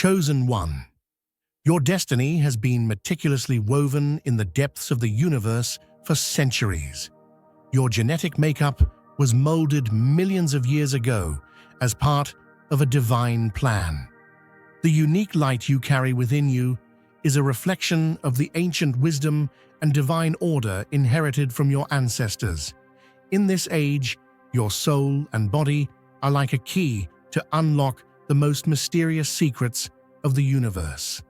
Chosen one. Your destiny has been meticulously woven in the depths of the universe for centuries. Your genetic makeup was molded millions of years ago as part of a divine plan. The unique light you carry within you is a reflection of the ancient wisdom and divine order inherited from your ancestors. In this age, your soul and body are like a key to unlock the most mysterious secrets of the universe.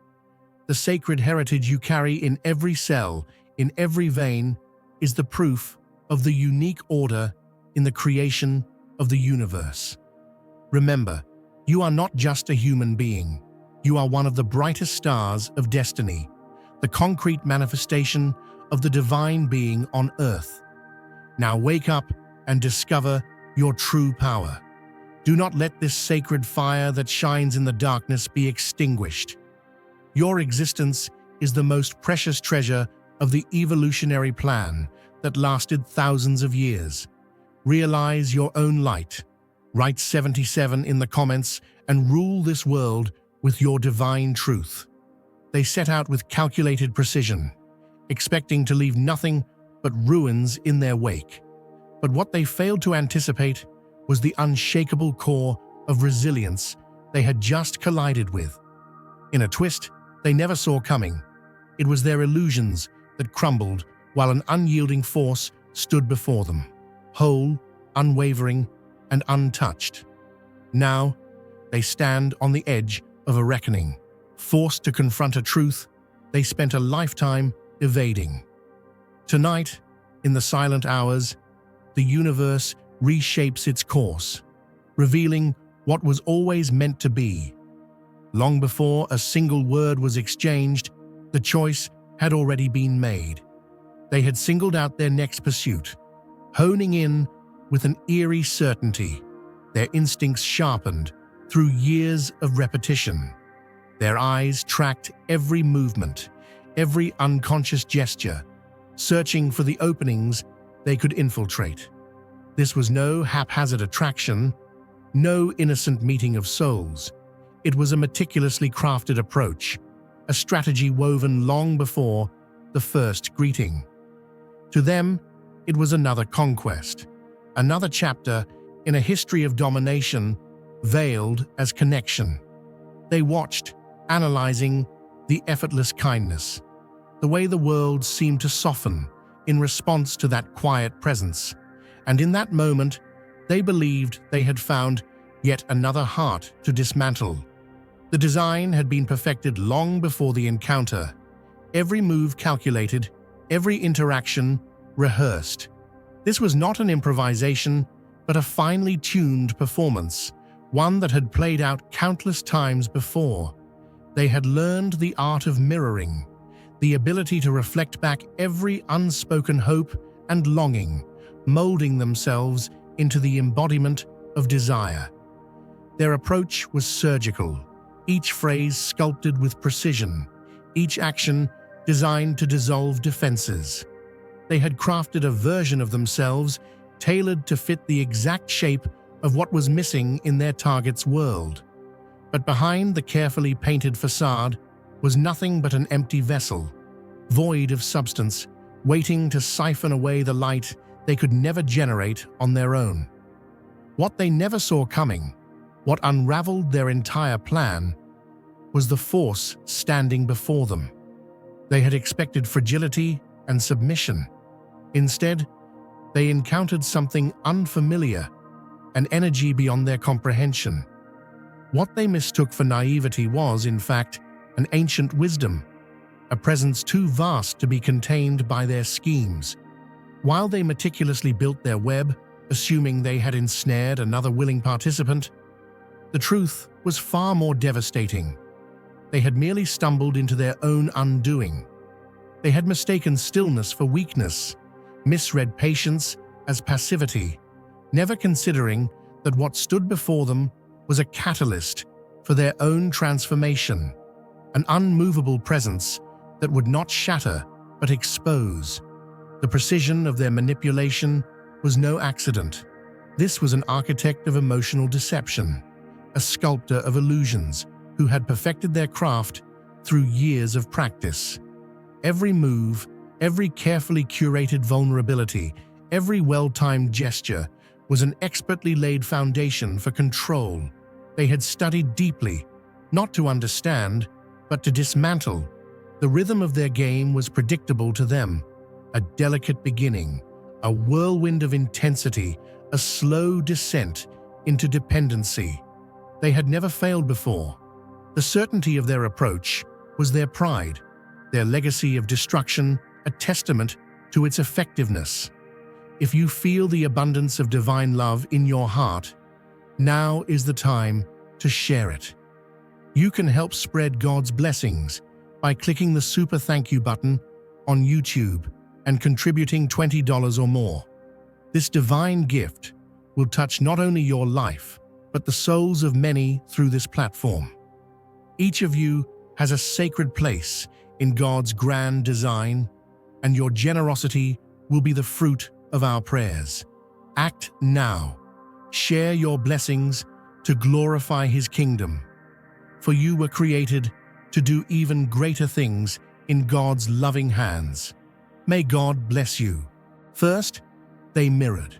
The sacred heritage you carry in every cell, in every vein, is the proof of the unique order in the creation of the universe. Remember, you are not just a human being. You are one of the brightest stars of destiny, the concrete manifestation of the divine being on earth. Now wake up and discover your true power. Do not let this sacred fire that shines in the darkness be extinguished. Your existence is the most precious treasure of the evolutionary plan that lasted thousands of years. Realize your own light. Write 77 in the comments and rule this world with your divine truth. They set out with calculated precision, expecting to leave nothing but ruins in their wake. But what they failed to anticipate was the unshakable core of resilience they had just collided with. In a twist they never saw coming, it was their illusions that crumbled while an unyielding force stood before them, whole, unwavering, and untouched. Now, they stand on the edge of a reckoning, forced to confront a truth they spent a lifetime evading. Tonight, in the silent hours, the universe reshapes its course, revealing what was always meant to be. Long before a single word was exchanged, the choice had already been made. They had singled out their next pursuit, honing in with an eerie certainty, their instincts sharpened through years of repetition. Their eyes tracked every movement, every unconscious gesture, searching for the openings they could infiltrate. This was no haphazard attraction, no innocent meeting of souls. It was a meticulously crafted approach, a strategy woven long before the first greeting. To them, it was another conquest, another chapter in a history of domination veiled as connection. They watched, analyzing the effortless kindness, the way the world seemed to soften in response to that quiet presence. And in that moment, they believed they had found yet another heart to dismantle. The design had been perfected long before the encounter, every move calculated, every interaction rehearsed. This was not an improvisation, but a finely tuned performance, one that had played out countless times before. They had learned the art of mirroring, the ability to reflect back every unspoken hope and longing, molding themselves into the embodiment of desire. Their approach was surgical, each phrase sculpted with precision, each action designed to dissolve defenses. They had crafted a version of themselves tailored to fit the exact shape of what was missing in their target's world. But behind the carefully painted facade was nothing but an empty vessel, void of substance, waiting to siphon away the light they could never generate on their own. What they never saw coming, what unraveled their entire plan, was the force standing before them. They had expected fragility and submission. Instead, they encountered something unfamiliar, an energy beyond their comprehension. What they mistook for naivety was, in fact, an ancient wisdom, a presence too vast to be contained by their schemes. While they meticulously built their web, assuming they had ensnared another willing participant, the truth was far more devastating. They had merely stumbled into their own undoing. They had mistaken stillness for weakness, misread patience as passivity, never considering that what stood before them was a catalyst for their own transformation, an unmovable presence that would not shatter but expose. The precision of their manipulation was no accident. This was an architect of emotional deception, a sculptor of illusions who had perfected their craft through years of practice. Every move, every carefully curated vulnerability, every well-timed gesture was an expertly laid foundation for control. They had studied deeply, not to understand, but to dismantle. The rhythm of their game was predictable to them, a delicate beginning, a whirlwind of intensity, a slow descent into dependency. They had never failed before. The certainty of their approach was their pride, their legacy of destruction, a testament to its effectiveness. If you feel the abundance of divine love in your heart, now is the time to share it. You can help spread God's blessings by clicking the super thank you button on YouTube and contributing $20 or more. This divine gift will touch not only your life, but the souls of many through this platform. Each of you has a sacred place in God's grand design, and your generosity will be the fruit of our prayers. Act now. Share your blessings to glorify His kingdom. For you were created to do even greater things in God's loving hands. May God bless you. First, they mirrored.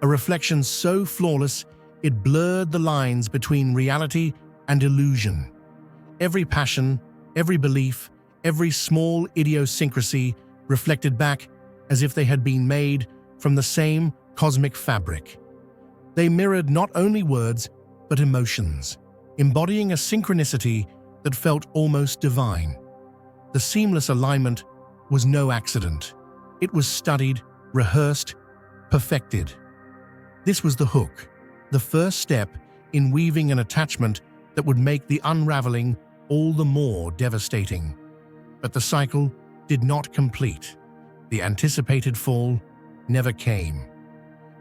A reflection so flawless it blurred the lines between reality and illusion. Every passion, every belief, every small idiosyncrasy reflected back as if they had been made from the same cosmic fabric. They mirrored not only words, but emotions, embodying a synchronicity that felt almost divine. The seamless alignment was no accident. It was studied, rehearsed, perfected. This was the hook, the first step in weaving an attachment that would make the unraveling all the more devastating. But the cycle did not complete. The anticipated fall never came.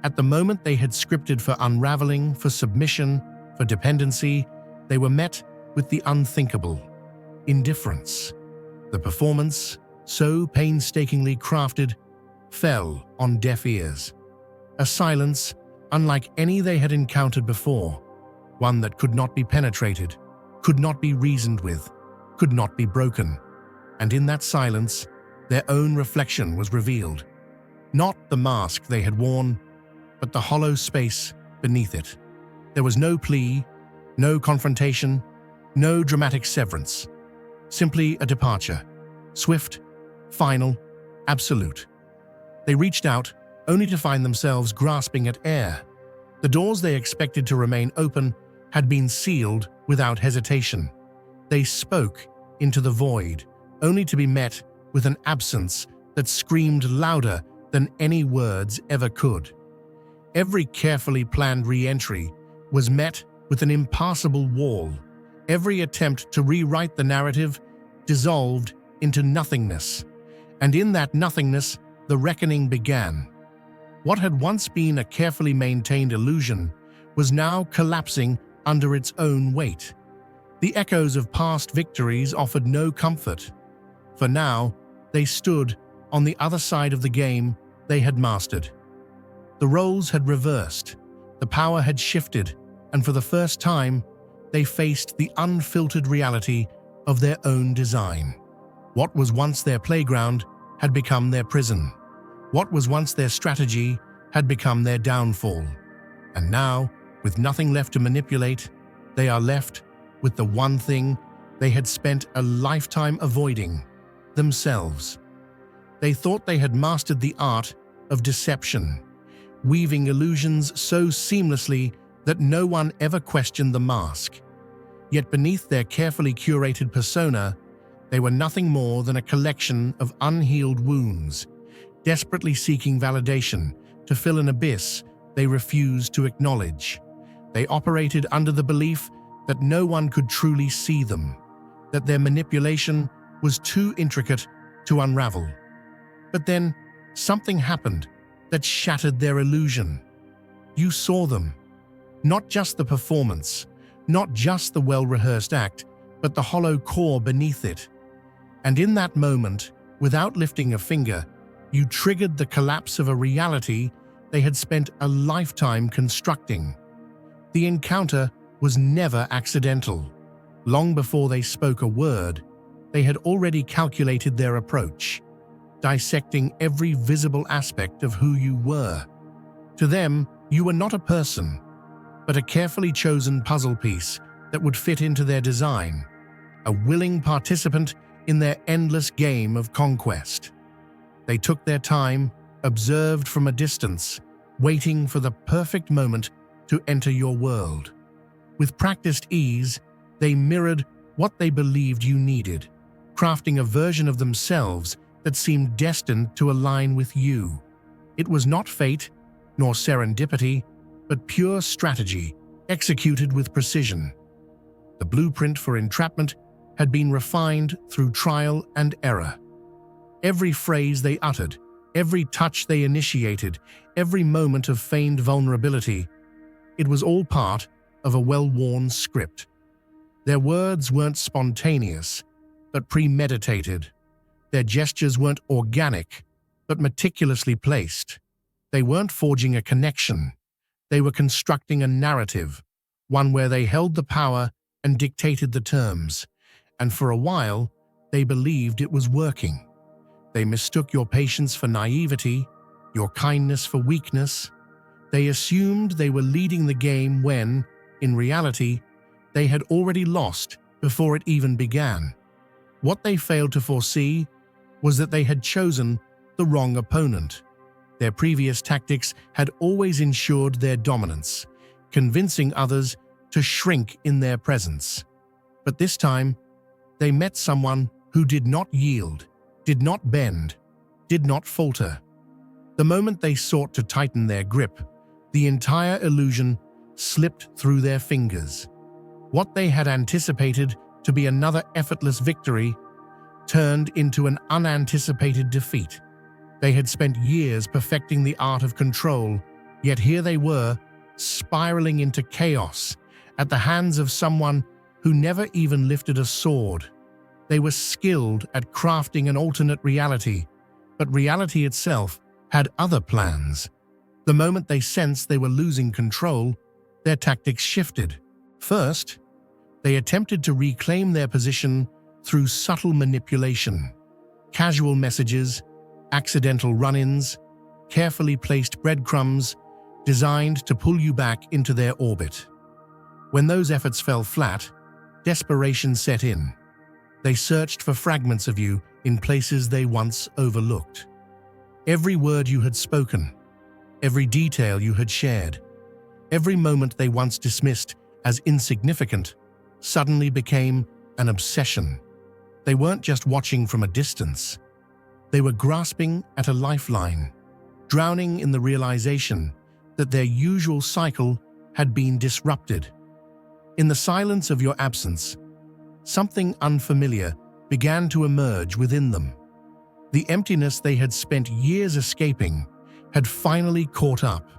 At the moment they had scripted for unraveling, for submission, for dependency, they were met with the unthinkable: indifference. The performance, so painstakingly crafted, fell on deaf ears. A silence unlike any they had encountered before, one that could not be penetrated, could not be reasoned with, could not be broken. And in that silence, their own reflection was revealed. Not the mask they had worn, but the hollow space beneath it. There was no plea, no confrontation, no dramatic severance. Simply a departure. Swift, final, absolute. They reached out, only to find themselves grasping at air. The doors they expected to remain open had been sealed without hesitation. They spoke into the void, only to be met with an absence that screamed louder than any words ever could. Every carefully planned re-entry was met with an impassable wall. Every attempt to rewrite the narrative dissolved into nothingness. And in that nothingness, the reckoning began. What had once been a carefully maintained illusion was now collapsing under its own weight. The echoes of past victories offered no comfort, for now they stood on the other side of the game they had mastered. The roles had reversed, the power had shifted, and for the first time, they faced the unfiltered reality of their own design. What was once their playground had become their prison. What was once their strategy had become their downfall. And now, with nothing left to manipulate, they are left with the one thing they had spent a lifetime avoiding: themselves. They thought they had mastered the art of deception, weaving illusions so seamlessly that no one ever questioned the mask. Yet beneath their carefully curated persona, they were nothing more than a collection of unhealed wounds, desperately seeking validation to fill an abyss they refused to acknowledge. They operated under the belief that no one could truly see them, that their manipulation was too intricate to unravel. But then, something happened that shattered their illusion. You saw them. Not just the performance, not just the well-rehearsed act, but the hollow core beneath it. And in that moment, without lifting a finger, you triggered the collapse of a reality they had spent a lifetime constructing. The encounter was never accidental. Long before they spoke a word, they had already calculated their approach, dissecting every visible aspect of who you were. To them, you were not a person, but a carefully chosen puzzle piece that would fit into their design, a willing participant in their endless game of conquest. They took their time, observed from a distance, waiting for the perfect moment to enter your world. With practiced ease, they mirrored what they believed you needed, crafting a version of themselves that seemed destined to align with you. It was not fate, nor serendipity, but pure strategy, executed with precision. The blueprint for entrapment had been refined through trial and error. Every phrase they uttered, every touch they initiated, every moment of feigned vulnerability, it was all part of a well-worn script. Their words weren't spontaneous, but premeditated. Their gestures weren't organic, but meticulously placed. They weren't forging a connection. They were constructing a narrative, one where they held the power and dictated the terms. And for a while, they believed it was working. They mistook your patience for naivety, your kindness for weakness. They assumed they were leading the game when, in reality, they had already lost before it even began. What they failed to foresee was that they had chosen the wrong opponent. Their previous tactics had always ensured their dominance, convincing others to shrink in their presence. But this time, they met someone who did not yield, did not bend, did not falter. The moment they sought to tighten their grip, the entire illusion slipped through their fingers. What they had anticipated to be another effortless victory turned into an unanticipated defeat. They had spent years perfecting the art of control, yet here they were, spiraling into chaos at the hands of someone who never even lifted a sword. They were skilled at crafting an alternate reality, but reality itself had other plans. The moment they sensed they were losing control, their tactics shifted. First, they attempted to reclaim their position through subtle manipulation. Casual messages, accidental run-ins, carefully placed breadcrumbs designed to pull you back into their orbit. When those efforts fell flat, desperation set in. They searched for fragments of you in places they once overlooked. Every word you had spoken, every detail you had shared, every moment they once dismissed as insignificant suddenly became an obsession. They weren't just watching from a distance. They were grasping at a lifeline, drowning in the realization that their usual cycle had been disrupted. In the silence of your absence, something unfamiliar began to emerge within them. The emptiness they had spent years escaping had finally caught up.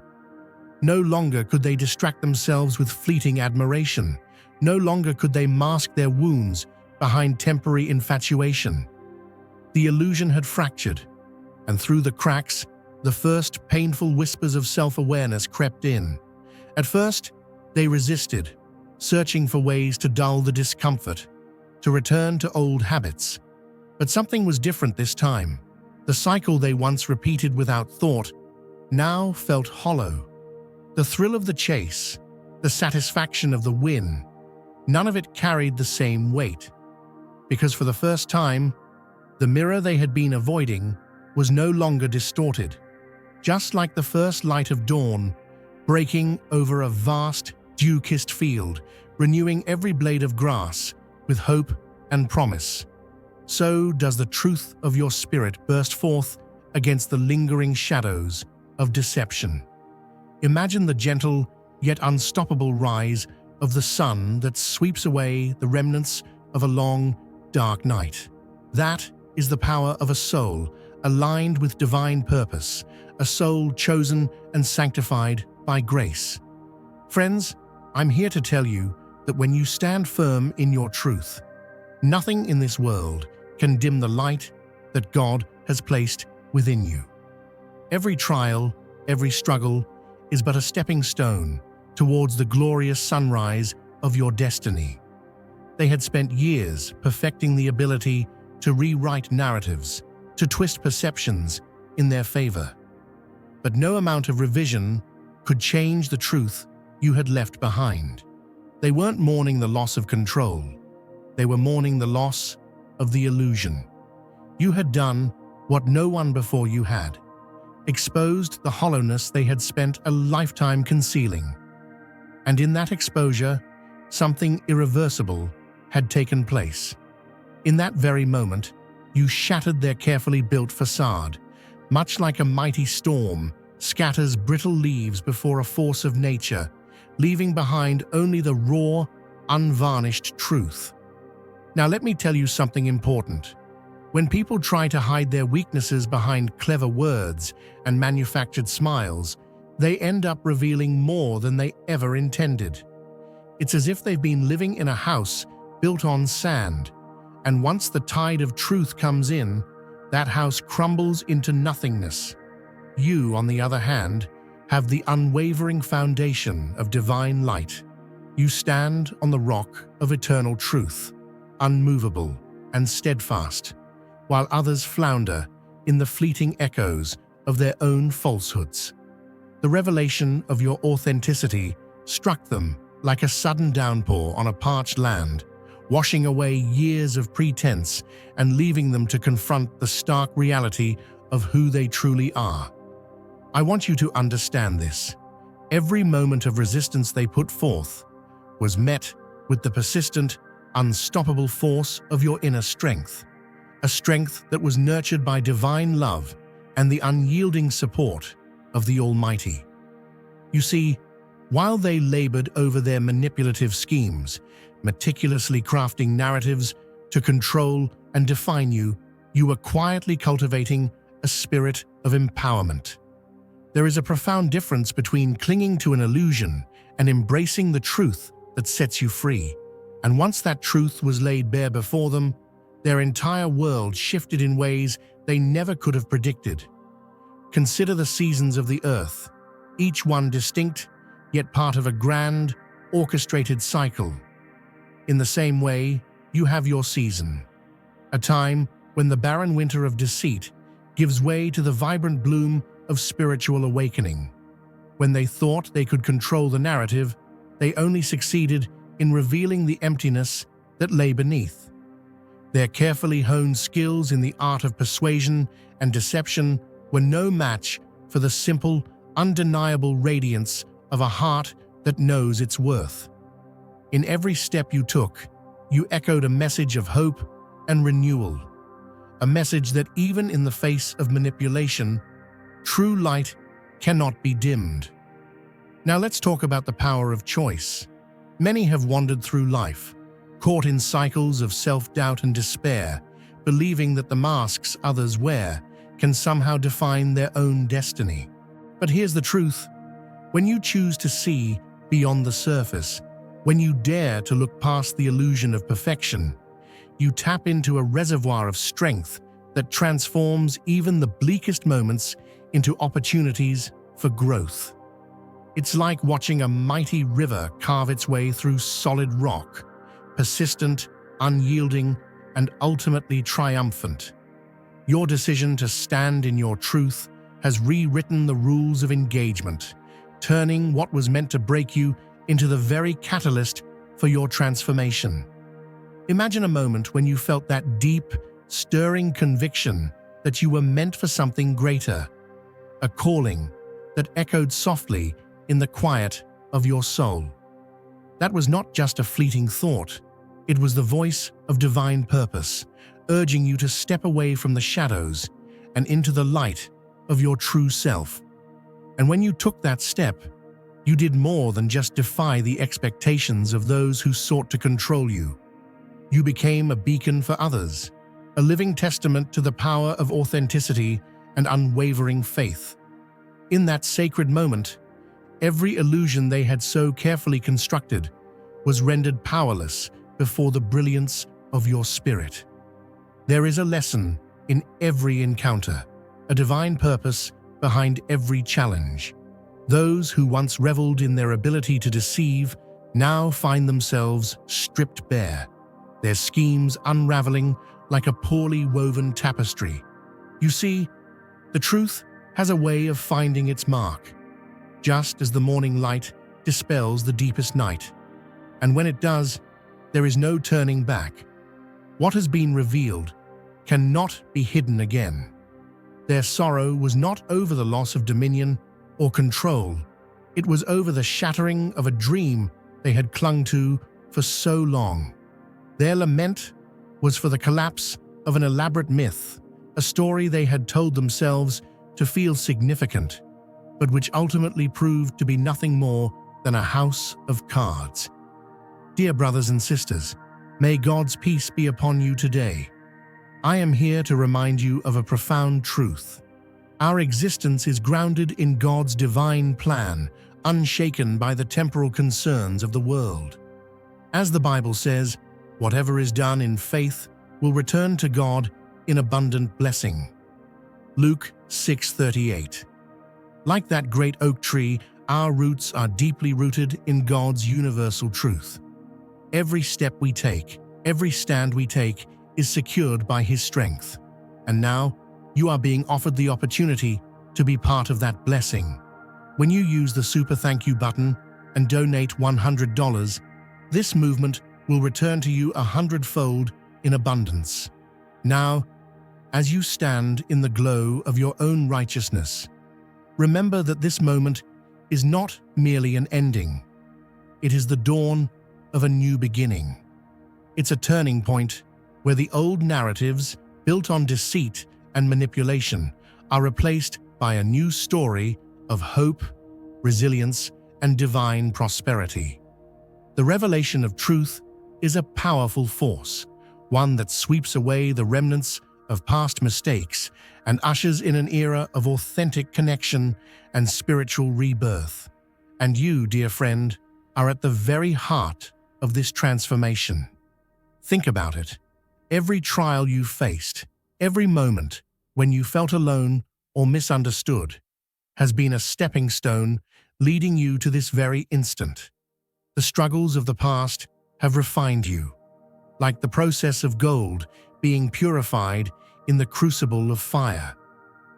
No longer could they distract themselves with fleeting admiration. No longer could they mask their wounds behind temporary infatuation. The illusion had fractured, and through the cracks, the first painful whispers of self-awareness crept in. At first, they resisted, searching for ways to dull the discomfort, to return to old habits. But something was different this time. The cycle they once repeated without thought now felt hollow. The thrill of the chase, the satisfaction of the win, none of it carried the same weight. Because for the first time, the mirror they had been avoiding was no longer distorted. Just like the first light of dawn, breaking over a vast, dew-kissed field, renewing every blade of grass with hope and promise, so does the truth of your spirit burst forth against the lingering shadows of deception. Imagine the gentle yet unstoppable rise of the sun that sweeps away the remnants of a long, dark night. That is the power of a soul aligned with divine purpose, a soul chosen and sanctified by grace. Friends, I'm here to tell you that when you stand firm in your truth, nothing in this world can dim the light that God has placed within you. Every trial, every struggle is but a stepping stone towards the glorious sunrise of your destiny. They had spent years perfecting the ability to rewrite narratives, to twist perceptions in their favor. But no amount of revision could change the truth you had left behind. They weren't mourning the loss of control. They were mourning the loss of the illusion. You had done what no one before you had, exposed the hollowness they had spent a lifetime concealing. And in that exposure, something irreversible had taken place. In that very moment, you shattered their carefully built facade, much like a mighty storm scatters brittle leaves before a force of nature, leaving behind only the raw, unvarnished truth. Now let me tell you something important. When people try to hide their weaknesses behind clever words and manufactured smiles, they end up revealing more than they ever intended. It's as if they've been living in a house built on sand, and once the tide of truth comes in, that house crumbles into nothingness. You, on the other hand, have the unwavering foundation of divine light. You stand on the rock of eternal truth, unmovable and steadfast, while others flounder in the fleeting echoes of their own falsehoods. The revelation of your authenticity struck them like a sudden downpour on a parched land, washing away years of pretense and leaving them to confront the stark reality of who they truly are. I want you to understand this. Every moment of resistance they put forth was met with the persistent, unstoppable force of your inner strength, a strength that was nurtured by divine love and the unyielding support of the Almighty. You see, while they labored over their manipulative schemes, meticulously crafting narratives to control and define you, you were quietly cultivating a spirit of empowerment. There is a profound difference between clinging to an illusion and embracing the truth that sets you free. And once that truth was laid bare before them, their entire world shifted in ways they never could have predicted. Consider the seasons of the earth, each one distinct, yet part of a grand, orchestrated cycle. In the same way, you have your season, a time when the barren winter of deceit gives way to the vibrant bloom of spiritual awakening. When they thought they could control the narrative, they only succeeded in revealing the emptiness that lay beneath. Their carefully honed skills in the art of persuasion and deception were no match for the simple, undeniable radiance of a heart that knows its worth. In every step you took, you echoed a message of hope and renewal, a message that even in the face of manipulation, true light cannot be dimmed. Now let's talk about the power of choice. Many have wandered through life, caught in cycles of self-doubt and despair, believing that the masks others wear can somehow define their own destiny. But here's the truth. When you choose to see beyond the surface, when you dare to look past the illusion of perfection, you tap into a reservoir of strength that transforms even the bleakest moments into opportunities for growth. It's like watching a mighty river carve its way through solid rock, persistent, unyielding, and ultimately triumphant. Your decision to stand in your truth has rewritten the rules of engagement, turning what was meant to break you into the very catalyst for your transformation. Imagine a moment when you felt that deep, stirring conviction that you were meant for something greater, a calling that echoed softly in the quiet of your soul. That was not just a fleeting thought, it was the voice of divine purpose, urging you to step away from the shadows and into the light of your true self. And when you took that step, you did more than just defy the expectations of those who sought to control you. You became a beacon for others, a living testament to the power of authenticity and unwavering faith. In that sacred moment, every illusion they had so carefully constructed was rendered powerless before the brilliance of your spirit. There is a lesson in every encounter, a divine purpose behind every challenge. Those who once reveled in their ability to deceive now find themselves stripped bare, their schemes unraveling like a poorly woven tapestry. You see, the truth has a way of finding its mark, just as the morning light dispels the deepest night. And when it does, there is no turning back. What has been revealed cannot be hidden again. Their sorrow was not over the loss of dominion or control. It was over the shattering of a dream they had clung to for so long. Their lament was for the collapse of an elaborate myth, a story they had told themselves to feel significant, but which ultimately proved to be nothing more than a house of cards. Dear brothers and sisters, may God's peace be upon you today. I am here to remind you of a profound truth. Our existence is grounded in God's divine plan, unshaken by the temporal concerns of the world. As the Bible says, whatever is done in faith will return to God in abundant blessing. Luke 6:38. Like that great oak tree, our roots are deeply rooted in God's universal truth. Every step we take, every stand we take, is secured by His strength. And now, you are being offered the opportunity to be part of that blessing. When you use the Super Thank You button and donate $100, this movement will return to you 100-fold in abundance. Now, as you stand in the glow of your own righteousness, remember that this moment is not merely an ending. It is the dawn of a new beginning. It's a turning point where the old narratives, built on deceit and manipulation, are replaced by a new story of hope, resilience, and divine prosperity. The revelation of truth is a powerful force, one that sweeps away the remnants of past mistakes and ushers in an era of authentic connection and spiritual rebirth. And you, dear friend, are at the very heart of this transformation. Think about it. Every trial you faced, every moment when you felt alone or misunderstood, has been a stepping stone leading you to this very instant. The struggles of the past have refined you, like the process of gold being purified in the crucible of fire.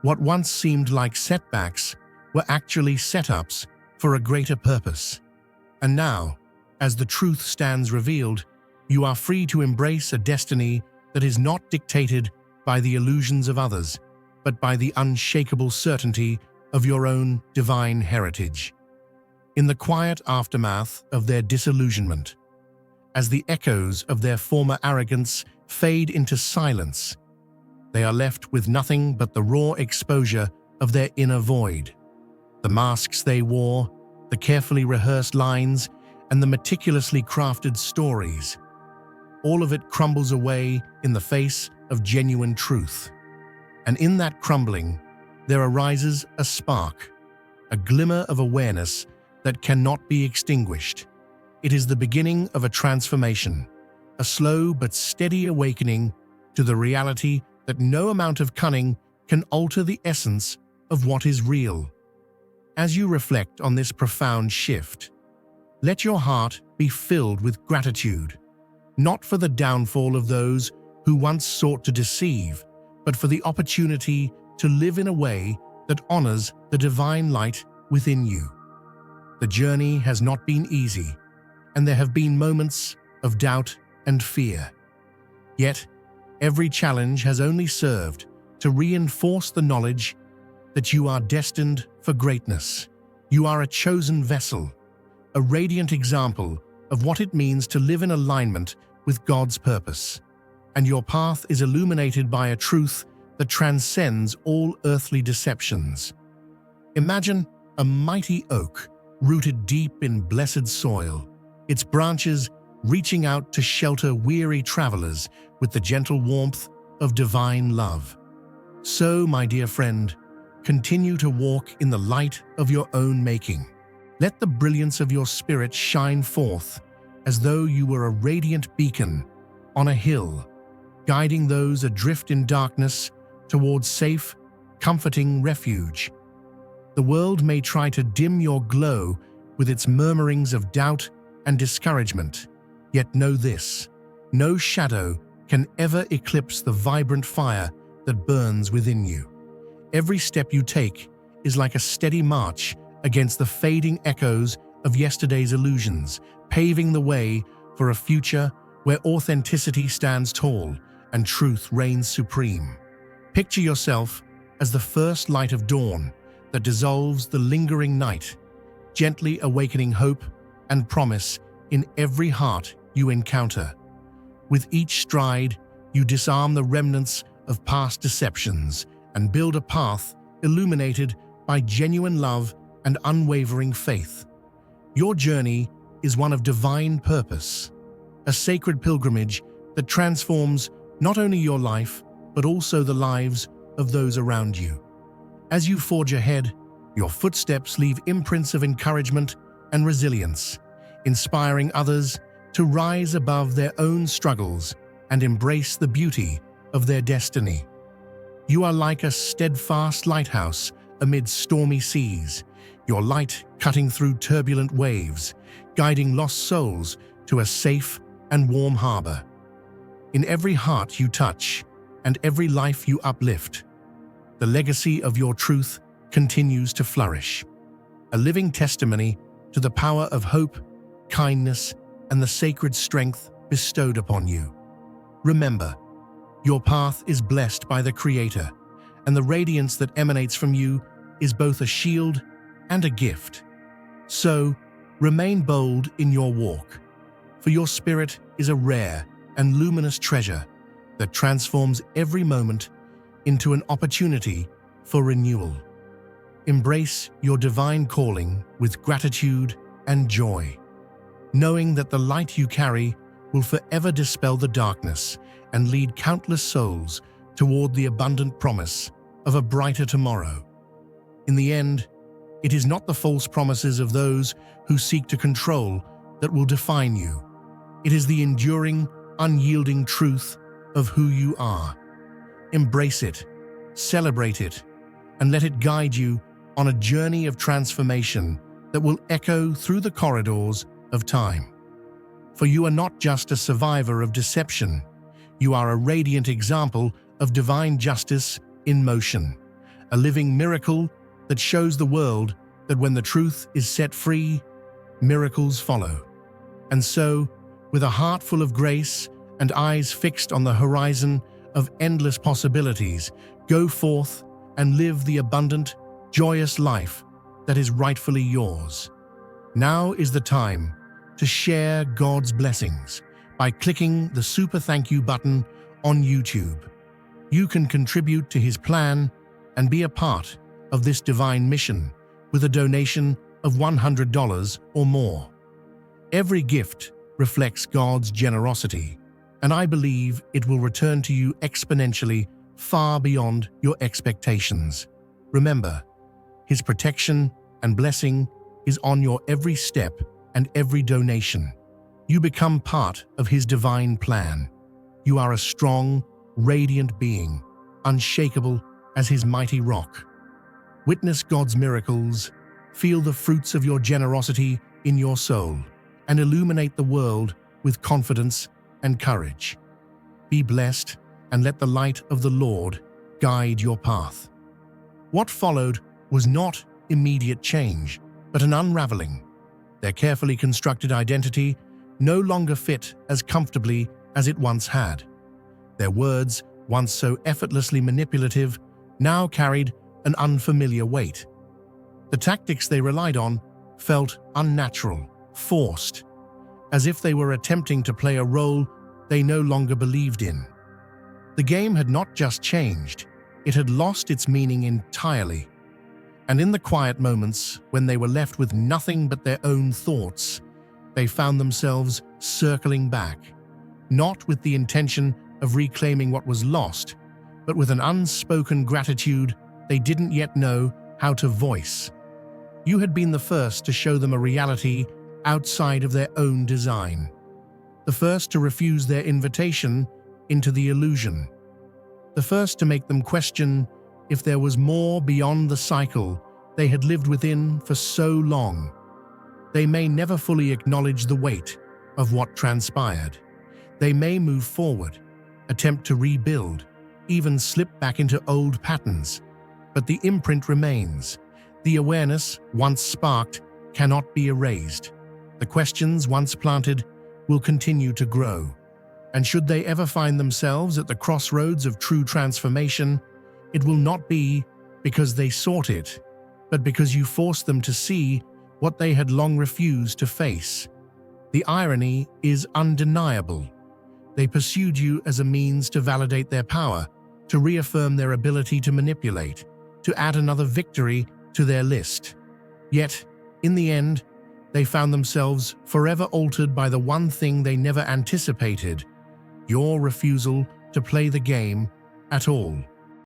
What once seemed like setbacks were actually setups for a greater purpose. And now, as the truth stands revealed, you are free to embrace a destiny that is not dictated by the illusions of others, but by the unshakable certainty of your own divine heritage. In the quiet aftermath of their disillusionment, as the echoes of their former arrogance fade into silence, they are left with nothing but the raw exposure of their inner void. The masks they wore, the carefully rehearsed lines, and the meticulously crafted stories. All of it crumbles away in the face of genuine truth. And in that crumbling, there arises a spark, a glimmer of awareness that cannot be extinguished. It is the beginning of a transformation, a slow but steady awakening to the reality that no amount of cunning can alter the essence of what is real. As you reflect on this profound shift, let your heart be filled with gratitude, not for the downfall of those who once sought to deceive, but for the opportunity to live in a way that honors the divine light within you. The journey has not been easy, and there have been moments of doubt and fear. Yet, every challenge has only served to reinforce the knowledge that you are destined for greatness. You are a chosen vessel, a radiant example of what it means to live in alignment with God's purpose. And your path is illuminated by a truth that transcends all earthly deceptions. Imagine a mighty oak rooted deep in blessed soil, its branches reaching out to shelter weary travelers with the gentle warmth of divine love. So, my dear friend, continue to walk in the light of your own making. Let the brilliance of your spirit shine forth as though you were a radiant beacon on a hill, guiding those adrift in darkness towards safe, comforting refuge. The world may try to dim your glow with its murmurings of doubt and discouragement, yet know this: No shadow can ever eclipse the vibrant fire that burns within you. Every step you take is like a steady march against the fading echoes of yesterday's illusions, paving the way for a future where authenticity stands tall and truth reigns supreme. Picture yourself as the first light of dawn that dissolves the lingering night, gently awakening hope and promise in every heart you encounter. With each stride, you disarm the remnants of past deceptions and build a path illuminated by genuine love and unwavering faith. Your journey is one of divine purpose, a sacred pilgrimage that transforms not only your life, but also the lives of those around you. As you forge ahead, your footsteps leave imprints of encouragement and resilience, inspiring others to rise above their own struggles and embrace the beauty of their destiny. You are like a steadfast lighthouse amid stormy seas, your light cutting through turbulent waves, guiding lost souls to a safe and warm harbor. In every heart you touch and every life you uplift, the legacy of your truth continues to flourish, a living testimony to the power of hope, kindness, and the sacred strength bestowed upon you. Remember, your path is blessed by the Creator, and the radiance that emanates from you is both a shield and a gift. So, remain bold in your walk, for your spirit is a rare and luminous treasure that transforms every moment into an opportunity for renewal. Embrace your divine calling with gratitude and joy, knowing that the light you carry will forever dispel the darkness and lead countless souls toward the abundant promise of a brighter tomorrow. In the end, it is not the false promises of those who seek to control that will define you. It is the enduring, unyielding truth of who you are. Embrace it, celebrate it, and let it guide you on a journey of transformation that will echo through the corridors of time. For you are not just a survivor of deception, you are a radiant example of divine justice in motion, a living miracle that shows the world that when the truth is set free, miracles follow. And so, with a heart full of grace and eyes fixed on the horizon of endless possibilities, go forth and live the abundant, joyous life that is rightfully yours. Now is the time to share God's blessings by clicking the super thank you button on YouTube. You can contribute to His plan and be a part of this divine mission with a donation of $100 or more. Every gift reflects God's generosity, and I believe it will return to you exponentially far beyond your expectations. Remember, His protection and blessing is on your every step and every donation. You become part of His divine plan. You are a strong, radiant being, unshakable as His mighty rock. Witness God's miracles, feel the fruits of your generosity in your soul, and illuminate the world with confidence and courage. Be blessed and let the light of the Lord guide your path. What followed was not immediate change, but an unraveling. Their carefully constructed identity no longer fit as comfortably as it once had. Their words, once so effortlessly manipulative, now carried an unfamiliar weight. The tactics they relied on felt unnatural, forced, as if they were attempting to play a role they no longer believed in. The game had not just changed, it had lost its meaning entirely. And in the quiet moments when they were left with nothing but their own thoughts, they found themselves circling back, not with the intention of reclaiming what was lost, but with an unspoken gratitude they didn't yet know how to voice. You had been the first to show them a reality outside of their own design, the first to refuse their invitation into the illusion, the first to make them question if there was more beyond the cycle they had lived within for so long. They may never fully acknowledge the weight of what transpired. They may move forward, attempt to rebuild, even slip back into old patterns. But the imprint remains. The awareness, once sparked, cannot be erased. The questions, once planted, will continue to grow. And should they ever find themselves at the crossroads of true transformation, it will not be because they sought it, but because you forced them to see what they had long refused to face. The irony is undeniable. They pursued you as a means to validate their power, to reaffirm their ability to manipulate, to add another victory to their list. Yet, in the end, they found themselves forever altered by the one thing they never anticipated: your refusal to play the game at all.